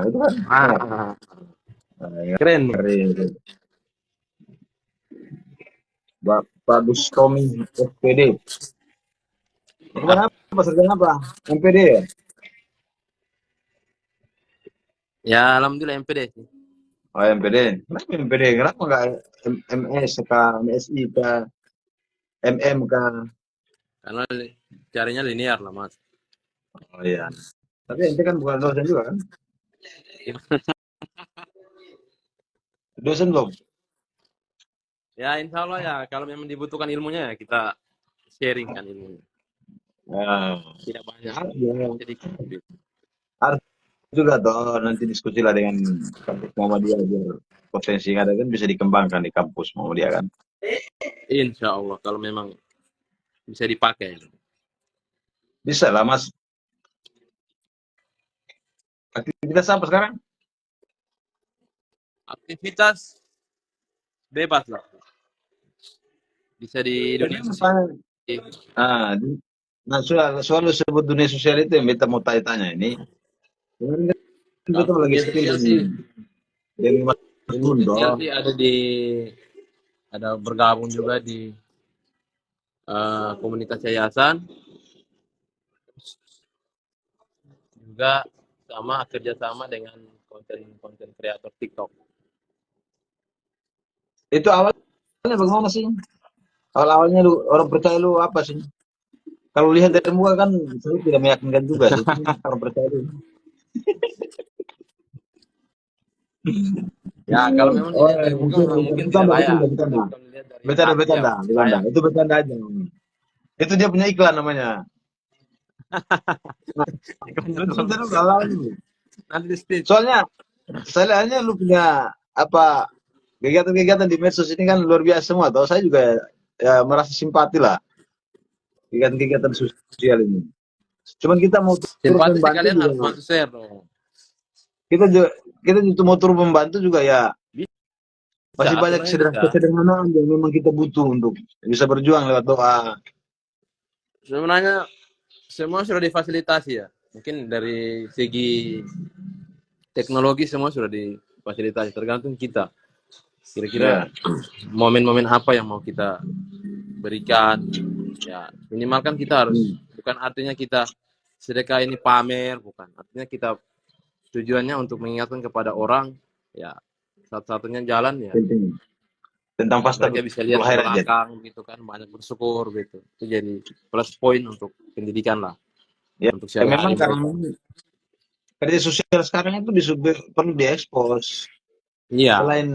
Itu kan. Ah, keren. Ngeri. Pak Bustomi SPD. Kemarin apa? Serjana apa? MPD ya? Ya, alhamdulillah MPD sih. Oh, MPD. Kenapa MPD? Kenapa nggak MS kah, MSI kah, MM kah? Karena carinya linear lah, Mas. Oh iya. Tapi ente kan bukan dosen juga kan? Dosen belum? Ya, insya Allah ya, kalau memang dibutuhkan ilmunya ya kita sharing kan ilmunya. Ya, Tidak banyak, harus ya. sedikit. Harus juga toh nanti diskusi lah dengan kampus Muhammadiyah biar potensi yang ada kan bisa dikembangkan di kampus Muhammadiyah kan. Insya Allah, kalau memang bisa dipakai. Bisa lah Mas. Aktivitas apa sekarang? Aktivitas bebas lah. Bisa di Tadi dunia sosial. misalnya, nah soal sebut dunia sosial itu yang beta mau tanya ini. Kemarin kan Kalau beta lagi dunia spill sosial sih, dengan Mas dunia Gundo. sosial sih ada bergabung juga di komunitas yayasan, juga sama kerjasama dengan konten kreator TikTok. Itu awalnya bagaimana sih? Awal-awalnya lu orang percaya lu apa sih? Kalau lihat dari muka kan saya tidak meyakinkan juga sih. Orang percaya lu. Ya, kalau memang Oh, dilihat dari muka mungkin memang mungkin tidak bercanda, layak. bercanda, Tapi bercanda. kalau dilihat dari Bercanda, hati ya bercanda, mungkin bercanda. layak. Itu bercanda aja. Itu dia punya iklan namanya. Nah, Iklannya lu terlalu cerita dulu awalnya. nanti di speed. Soalnya, saya lihatnya lu punya apa kegiatan-kegiatan di medsos ini kan luar biasa semua. Tahu saya juga ya merasa simpati lah kegiatan-kegiatan sosial ini. Cuman kita mau turut Simpati sih membantu kalian juga. harus bantu share dong. Kita juga kita juga mau turut membantu juga ya. Bisa, Masih banyak sebenarnya bisa. kesederhanaan yang memang kita butuh untuk bisa berjuang lewat doa. Sebenarnya semua sudah difasilitasi ya. Mungkin dari segi teknologi semua sudah difasilitasi. Tergantung kita. Kira-kira Ya. momen-momen apa yang mau kita berikan. Ya, minimal kan kita harus, Hmm. bukan artinya kita sedekah ini pamer, bukan. Artinya kita tujuannya untuk mengingatkan kepada orang, ya satu-satunya jalan ya Penting. Tentang pasta mereka bisa lihat ke hajat. belakang gitu kan, banyak bersyukur gitu. Itu jadi plus point untuk pendidikan lah, Ya, untuk ya memang sehari-hari karena mereka. kerja sosial sekarang itu perlu diekspos. Iya, Selain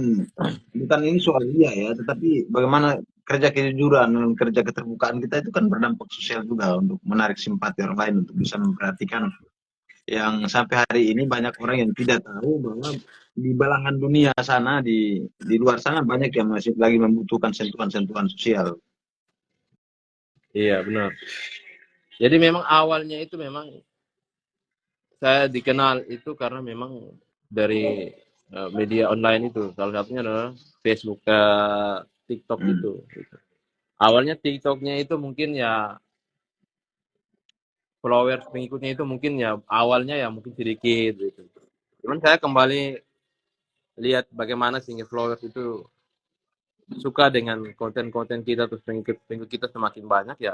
bukan ini soal dia ya, tetapi bagaimana kerja kejujuran dan kerja keterbukaan kita itu kan berdampak sosial juga untuk menarik simpati orang lain untuk bisa memperhatikan yang sampai hari ini banyak orang yang tidak tahu bahwa di belahan dunia sana di luar sana banyak yang masih lagi membutuhkan sentuhan-sentuhan sosial. iya benar. Jadi memang awalnya itu memang saya dikenal itu karena memang dari media online itu. Salah satunya adalah Facebook, TikTok Hmm. itu. Gitu. Awalnya TikToknya itu mungkin ya followers pengikutnya itu mungkin ya awalnya ya mungkin sedikit gitu. Cuman saya kembali lihat bagaimana sehingga followers itu suka dengan konten-konten kita, terus pengikut kita semakin banyak ya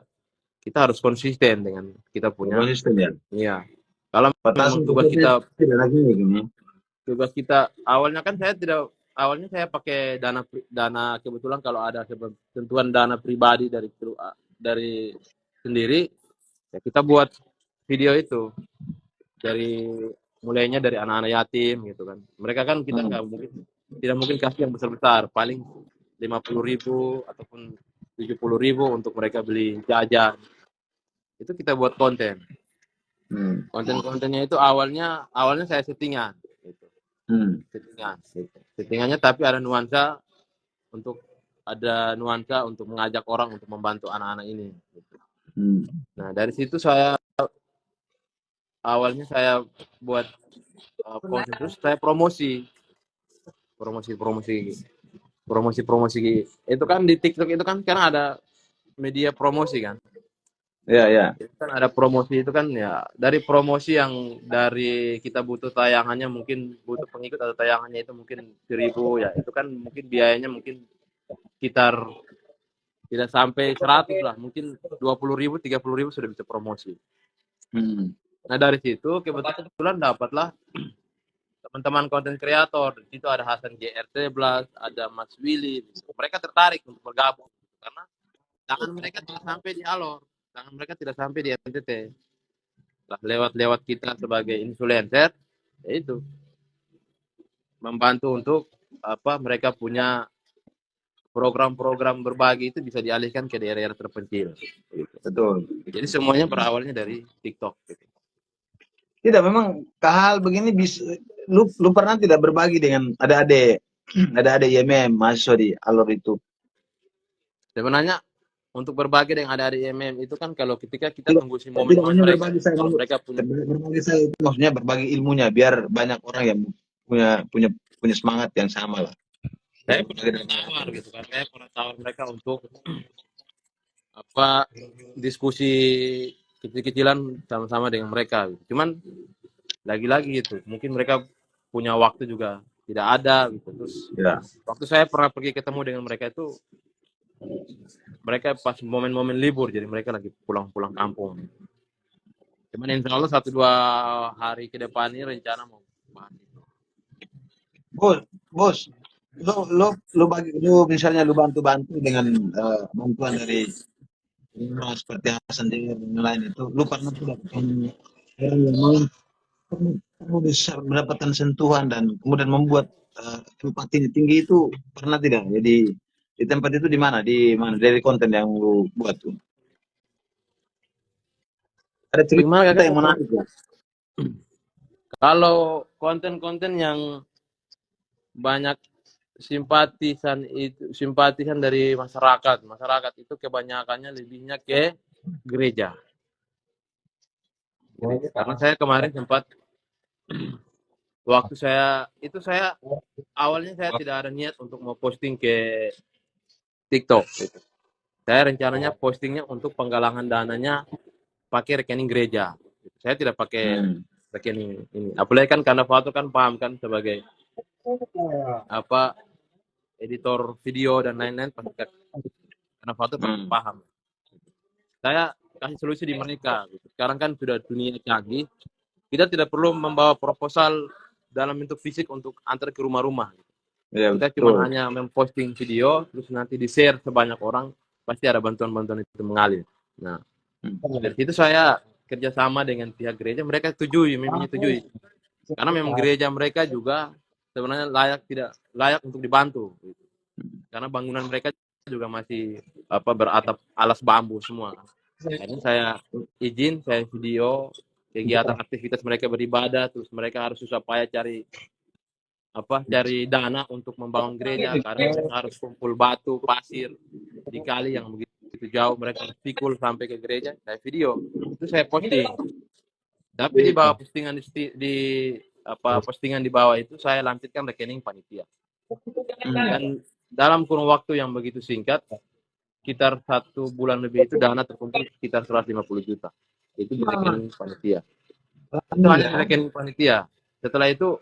kita harus konsisten dengan kita punya. Konsisten ya. Iya, kalau memang Batasan tidak lagi ini. tugas kita awalnya kan saya tidak, awalnya saya pakai dana kebetulan kalau ada ketentuan dana pribadi dari sendiri ya kita buat video itu dari mulainya dari anak-anak yatim gitu kan, mereka kan kita Hmm. nggak mungkin, tidak mungkin kasih yang besar-besar, paling 50.000 ataupun 70.000 untuk mereka beli jajan, itu kita buat Hmm. kontennya itu awalnya saya settingan gitu. Hmm. Settingannya tapi untuk ada nuansa untuk mengajak orang untuk membantu anak-anak ini gitu. Hmm. Nah dari situ awalnya saya buat konten, terus saya promosi itu kan di TikTok itu kan karena ada media promosi kan. Ya, ya. Itu kan ada promosi itu kan ya, dari promosi yang dari kita butuh tayangannya, mungkin butuh pengikut atau tayangannya itu mungkin 1.000 ya, itu kan mungkin biayanya mungkin sekitar tidak sampai 100 lah, mungkin 20.000, 30.000 sudah bisa promosi. Hmm. Nah dari situ kebetulan dapatlah teman-teman konten kreator. Di situ ada Hasan JR11, ada Mas Willy. Mereka tertarik untuk bergabung karena tangan mereka tidak sampai di Alor, tangan mereka tidak sampai di NTT. Lah lewat kita sebagai influencer, yaitu membantu untuk mereka punya program-program berbagi itu bisa dialihkan ke daerah-daerah terpencil. Gitu. Betul. Jadi semuanya berawalnya dari TikTok. Gitu. Tidak, memang hal begini bisa. Lu pernah tidak berbagi dengan adik-adik IMM mahasiswa di Alor itu? Sebenarnya untuk berbagi dengan adik-adik IMM itu kan kalau ketika kita Tidak, tunggu si tidak momen-momen hanya mereka. berbagi saya, Kalau mereka punya berbagi saya itu maksudnya berbagi ilmunya biar banyak orang yang punya punya punya semangat yang sama lah. saya pernah tawar gitu kan, saya pernah tawar mereka untuk diskusi kecil-kecilan sama-sama dengan mereka gitu. Cuman lagi-lagi gitu mungkin mereka punya waktu juga tidak ada gitu. Terus Ya. waktu saya pernah pergi ketemu dengan mereka itu, mereka pas momen-momen libur, jadi mereka lagi pulang-pulang kampung. Cuman insya Allah 1-2 hari ke depan ini rencana mau bahas itu. Bos, lu misalnya lu bantu-bantu dengan bantuan dari orang seperti Hasan Dewi dan lain itu, lu pernah tidak ketemu orang yang mau kamu bisa mendapatkan sentuhan dan kemudian membuat empati tinggi itu pernah tidak? Jadi di tempat itu di mana dari konten yang lu buat tuh? Ada Bagaimana cerita kakak? yang menarik ya? Kalau konten-konten yang banyak simpatisan dari masyarakat itu kebanyakannya lebihnya ke gereja. Karena saya kemarin sempat waktu saya awalnya saya tidak ada niat untuk mau posting ke TikTok gitu. Saya rencananya postingnya untuk penggalangan dananya pakai rekening gereja. Saya tidak pakai Hmm. rekening ini. Apalagi kan karena Fatur kan paham kan sebagai editor video dan lain-lain, karena Fatur pasti Hmm. paham. Saya kasih solusi di mereka. Gitu. Sekarang kan sudah dunia canggih, kita tidak perlu membawa proposal dalam bentuk fisik untuk antar ke rumah-rumah. Ya, Kita cuma betul. hanya memposting video, terus nanti di-share sebanyak orang, pasti ada bantuan-bantuan itu mengalir. Nah, dari situ saya kerjasama dengan pihak gereja, mereka menyetujui. Karena memang gereja mereka juga sebenarnya tidak layak untuk dibantu. Gitu. Karena bangunan mereka juga masih beratap alas bambu semua. Jadi saya izin, saya video kegiatan aktivitas mereka beribadah, terus mereka harus susah payah cari dana untuk membangun gereja, karena mereka harus kumpul batu, pasir di kali yang begitu jauh, mereka harus pikul sampai ke gereja. Saya video, itu saya posting. Tapi di bawah postingan di bawah itu saya lampirkan rekening panitia. Dan dalam kurun waktu yang begitu singkat, sekitar 1 bulan lebih itu dana terkumpul sekitar 150 juta. Itu di rekening panitia. Itu hanya di rekening panitia. Setelah itu,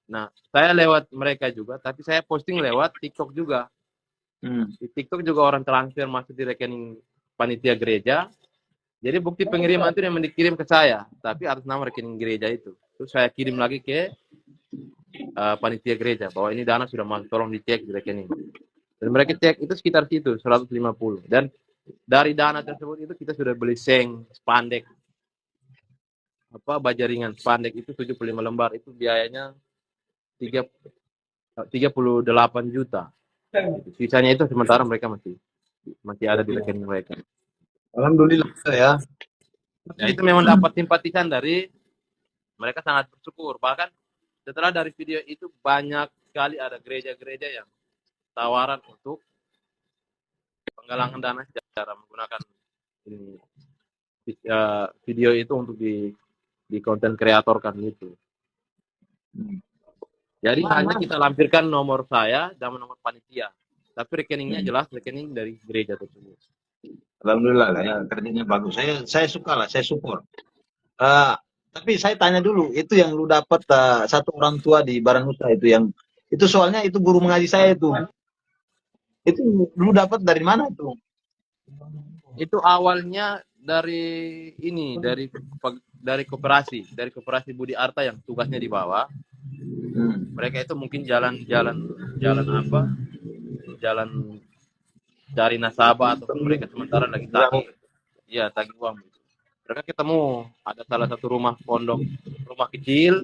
nah saya lewat mereka juga, tapi saya posting lewat TikTok juga. Di TikTok juga orang transfer masuk di rekening panitia gereja. Jadi bukti pengiriman itu yang dikirim ke saya, tapi atas nama rekening gereja itu. Terus saya kirim lagi ke panitia gereja bahwa ini dana sudah masuk, tolong dicek di rekening. Dan mereka cek itu sekitar situ 150. Dan dari dana tersebut itu kita sudah beli seng, spandek, bajaringan spandek itu 75 lembar, itu biayanya 38 juta. Sisanya itu sementara mereka masih ada di rekening mereka. Alhamdulillah ya. Ya itu memang dapat simpatisan dari mereka, sangat bersyukur. Bahkan setelah dari video itu banyak sekali ada gereja-gereja yang tawaran untuk penggalangan dana secara menggunakan ini, video itu untuk di konten kreator kan gitu. Jadi hanya kita lampirkan nomor saya dan nomor panitia, tapi rekeningnya jelas rekening dari gereja tersebut. Alhamdulillah lah ya, kerjanya bagus. Saya suka lah, saya support. Eh, tapi saya tanya dulu, itu yang lu dapat satu orang tua di Baranusa itu yang itu soalnya itu guru mengaji saya itu. Itu lu dapat dari mana tuh? Itu awalnya dari ini, dari koperasi Budi Arta yang tugasnya di bawah. Hmm. Mereka itu mungkin jalan apa? Jalan cari nasabah ataupun mereka sementara lagi tagih. Iya, tagih uang. Mereka ketemu ada salah satu rumah pondok, rumah kecil,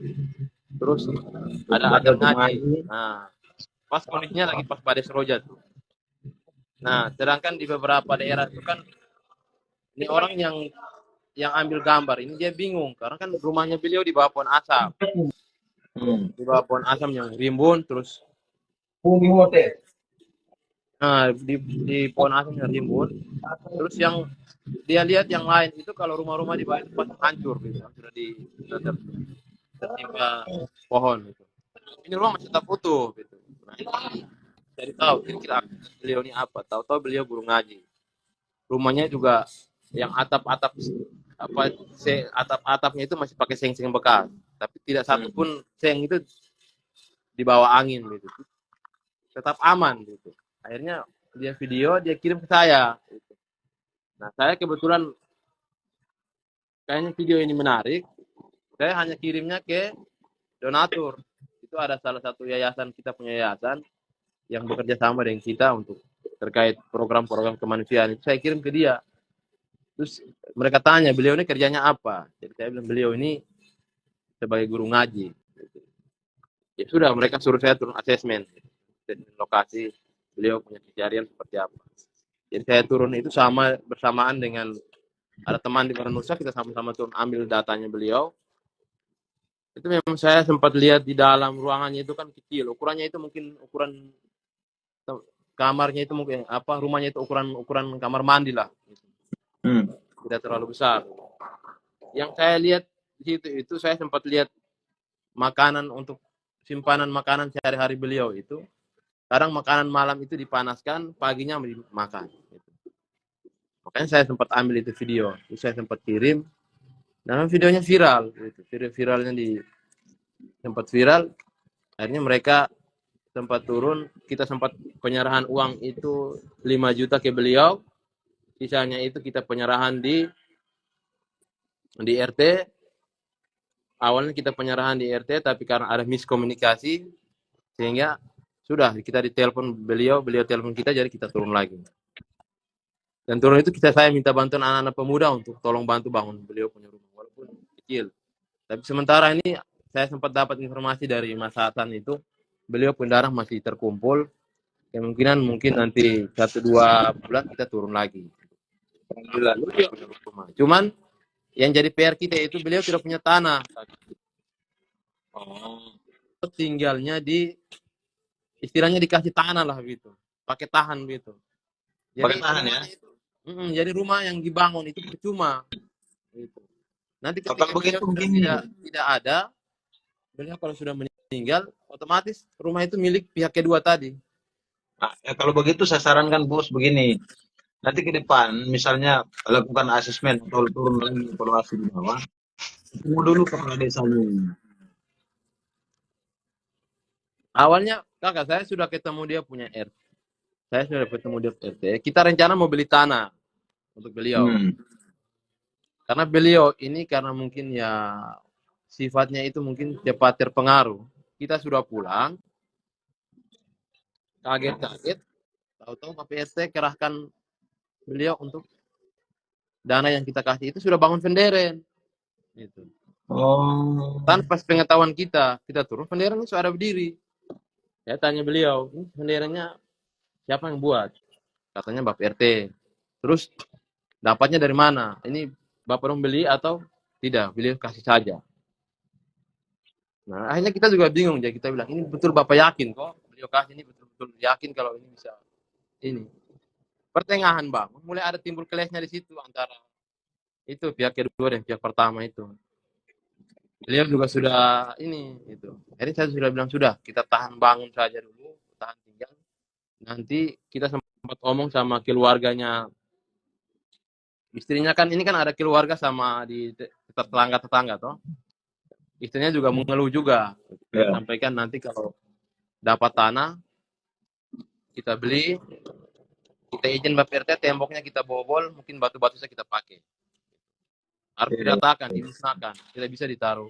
terus ada Ada ajar tuh ngaji. mengaji. Nah, pas kondisinya lagi pas Bades Rojat. Nah, sedangkan di beberapa daerah itu kan ini orang yang ambil gambar ini dia bingung karena kan rumahnya beliau di bawah pohon asam. Hmm. Di bawah pohon asam yang rimbun terus di pohon asam yang rimbun. Terus yang dia lihat yang lain itu kalau rumah-rumah di bawah itu pasti hancur gitu, sudah tertimpa pohon gitu. Ini rumah masih tetap utuh gitu. Nah, ini cari tahu kira-kira beliau ini apa. Tahu-tahu beliau guru ngaji. Rumahnya juga yang atap-atap apa atap-atapnya itu masih pakai seng-seng bekas, tapi tidak satu Hmm. pun seng itu dibawa angin gitu. Tetap aman gitu. Akhirnya dia video, dia kirim ke saya gitu. Nah, saya kebetulan kayaknya video ini menarik. Saya hanya kirimnya ke donatur. Itu ada salah satu yayasan, kita punya yayasan yang bekerja sama dengan kita untuk terkait program-program kemanusiaan. Itu saya kirim ke dia. Terus mereka tanya, beliau ini kerjanya apa? Jadi saya bilang, beliau ini sebagai guru ngaji. Ya sudah, mereka suruh saya turun asesmen. Lokasi beliau punya kejadian seperti apa. Jadi saya turun itu bersamaan dengan ada teman di Baranusa, kita sama-sama turun ambil datanya beliau. Itu memang saya sempat lihat di dalam ruangannya itu kan kecil. Ukurannya itu mungkin ukuran kamarnya itu mungkin apa rumahnya itu ukuran kamar mandi lah. Hmm. Tidak terlalu besar. Yang saya lihat di situ itu saya sempat lihat makanan untuk simpanan makanan sehari-hari beliau itu. Kadang makanan malam itu dipanaskan, paginya dimakan. Makanya saya sempat ambil itu video, terus saya sempat kirim. Dan videonya viral, gitu. Viralnya sempat viral. Akhirnya mereka sempat turun, kita sempat penyerahan uang itu 5 juta ke beliau. Sisanya itu kita penyerahan di RT. Awalnya kita penyerahan di RT, tapi karena ada miskomunikasi, sehingga sudah kita ditelepon beliau telepon kita, jadi kita turun lagi. Dan turun itu saya minta bantuan anak-anak pemuda untuk tolong bantu bangun beliau punya rumah, walaupun kecil. Tapi sementara ini saya sempat dapat informasi dari Mas Hasan itu, beliau pun darah masih terkumpul, kemungkinan mungkin nanti 1-2 bulan kita turun lagi. Alhamdulillah. Cuman yang jadi PR kita itu beliau tidak punya tanah. Oh. Tinggalnya istilahnya dikasih tanah lah gitu, pakai tahan gitu. Pakai Jadi tahan ya. rumahnya itu, jadi rumah yang dibangun itu percuma. Gitu. Nanti Oh, ketika kalau beliau begitu sudah begini. tidak ada, beliau kalau sudah meninggal, otomatis rumah itu milik pihak kedua tadi. Nah, ya kalau begitu saya sarankan bos begini. Nanti ke depan, misalnya lakukan asesmen atau turun lagi evaluasi di bawah, ketemu dulu kepala desanya. Awalnya kakak saya sudah ketemu dia punya RT. Saya sudah ketemu dia RT. Kita rencana mau beli tanah untuk beliau. Hmm. Karena beliau ini karena mungkin ya sifatnya itu mungkin cepat terpengaruh. Kita sudah pulang, kaget-kaget, tahu-tahu Pak PRT kerahkan beliau untuk dana yang kita kasih itu sudah bangun penderen. Gitu. Oh. Tanpa pengetahuan kita turun penderen itu sudah berdiri. Saya tanya beliau, ini penderannya siapa yang buat? Katanya Bapak RT. Terus dapatnya dari mana? Ini Bapak dong beli atau tidak? Beliau kasih saja. Nah, akhirnya kita juga bingung. Jadi kita bilang, ini betul Bapak yakin kok? Beliau kasih ini betul-betul yakin kalau ini bisa ini. Pertengahan Bang, mulai ada timbul kelesnya di situ antara itu pihak kedua dan pihak pertama itu. Beliau juga sudah ini itu. Akhirnya saya sudah bilang sudah, kita tahan bangun saja dulu, tahan tinggal. Nanti kita sempat ngomong sama keluarganya istrinya kan ini kan ada keluarga sama di tetangga toh. Istrinya juga mengeluh juga. Ya. Sampaikan nanti kalau dapat tanah kita beli, kita izin BPRT, temboknya kita bobol, mungkin batu-batu kita pakai. Harus diratakan, dimusnahkan, tidak bisa ditaruh.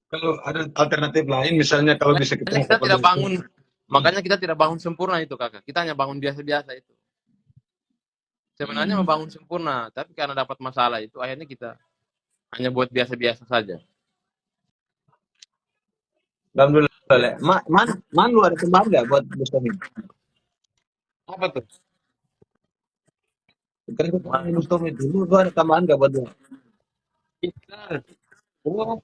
Kalau ada alternatif lain, misalnya kalau bisa kita Makanya kita tidak bangun, makanya kita tidak bangun sempurna itu kakak. Kita hanya bangun biasa-biasa itu. Sebenarnya membangun sempurna, tapi karena dapat masalah itu, akhirnya kita hanya buat biasa-biasa saja. Alhamdulillah. Man lu ada tambahan nggak buat Bustomi? Apa tuh? Kan kita Bustomi dulu, lu ada tambahan nggak buat dia? Oh.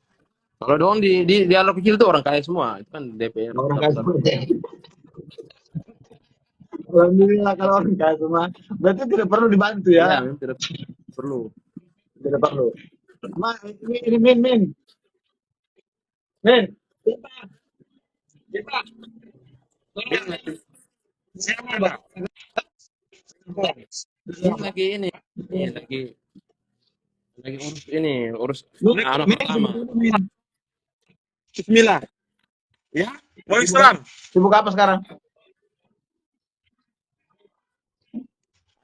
Kalau doang di dialog kecil tuh orang kaya semua, itu kan DPR. Orang kaya semua. Alhamdulillah kalau orang kaya semua, berarti tidak perlu dibantu ya? Iya, tidak perlu. Tidak perlu. Ma, ini Min. Kita. Siapa, Bang? Ini lagi urus anak pertama. Bismillah. Ya, Waalaikumsalam. Sibuk apa sekarang?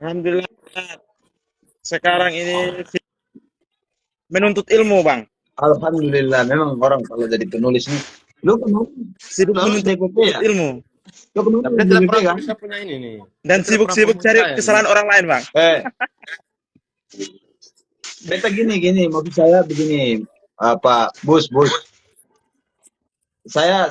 Alhamdulillah. Sekarang ini menuntut ilmu, Bang. Alhamdulillah, memang orang kalau jadi penulis ini, lu kemarin Sibuk menuntut DPP ya? ilmu. Lu kemarin Tapi tidak DPP pernah kan? bisa punya ini nih. Dan sibuk-sibuk cari kesalahan orang lain, Bang. Beta gini, maksud saya begini, apa, Bus. Saya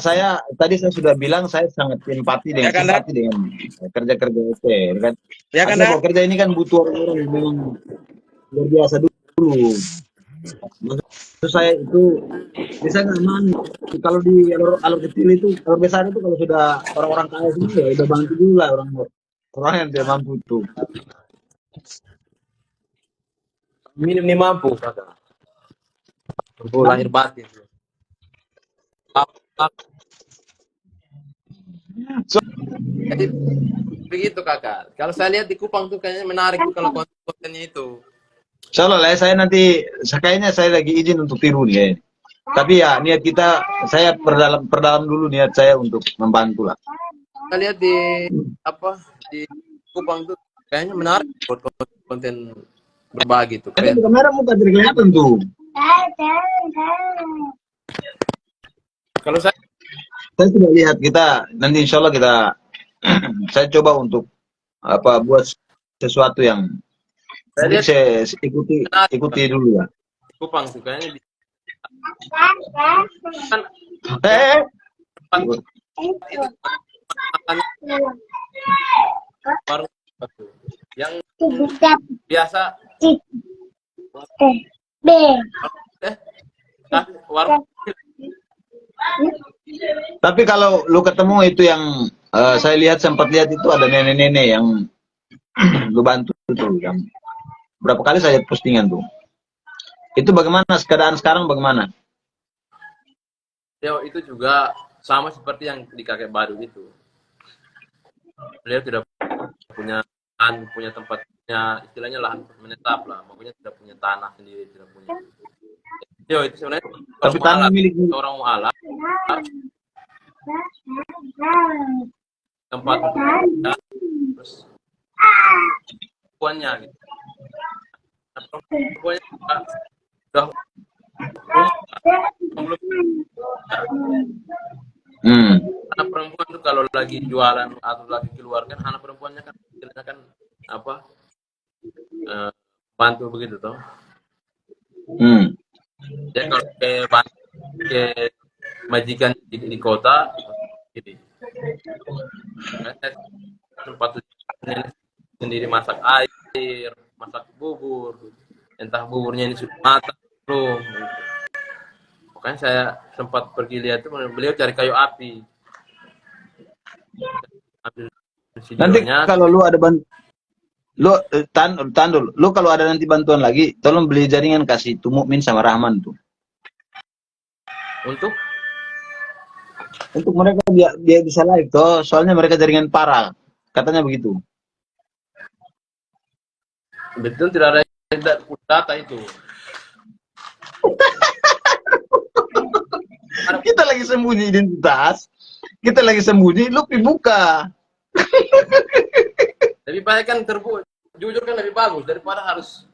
tadi saya sudah bilang saya sangat simpati dengan kerja-kerja itu, kan? Ya kan, Artinya kalau kerja ini kan butuh orang-orang yang memang luar biasa dulu. Maksud saya itu bisa nyaman kalau di alur kecil itu, alur besar itu kalau sudah orang-orang kaya semua ya udah bantu dulu lah orang yang tidak mampu itu. Minim nih mampu kakak. Mampu lahir batin. Jadi begitu kakak. Kalau saya lihat di Kupang tuh kayaknya menarik tuh kalau kontennya itu. Insyaallah lah, saya nanti kayaknya saya lagi izin untuk tiru nih ya. Tapi ya niat kita, saya perdalam dulu niat saya untuk membantu lah. Kita lihat di Kupang tuh kayaknya menarik buat konten berbagi tuh. Tapi kamera muka tidak kelihatan tuh. Kalau saya sudah lihat, kita nanti insya Allah saya coba untuk buat sesuatu yang saya ikuti dulu ya. Kupang tuh kayaknya baru yang biasa warung. Tapi kalau lu ketemu itu yang saya sempat lihat itu ada nenek-nenek yang lu bantu tuh, yang berapa kali saya postingan tuh. Itu bagaimana keadaan sekarang, bagaimana? Ya itu juga sama seperti yang di kakek Badut itu. Beliau tidak punya tempatnya, istilahnya lahan menetap lah, makanya tidak punya tanah sendiri, tidak punya. Yo itu sebenarnya tapi tanah milik orang mualaf, tempat terus perempuannya gitu. Perempuannya udah anak perempuan tuh kalau lagi jualan atau lagi keluarkan, anak perempuannya kan istilahnya kan bantu begitu toh. Ya kalau ke majikan di kota gitu. Tempat sendiri masak air, masak bubur, entah buburnya ini sudah matang belum. Makanya saya sempat pergi lihat tuh, beliau cari kayu api. Nanti kalau lu ada lu kalau ada nanti bantuan lagi, tolong beli jaringan, kasih tuh Mukmin sama Rahman tuh. Untuk mereka dia bisa live toh, soalnya mereka jaringan parah, katanya begitu. Betul, tidak ada data itu. Kita lagi sembunyi identitas, kita lagi sembunyi, lu buka. Lebih baik kan jujur kan lebih bagus daripada harus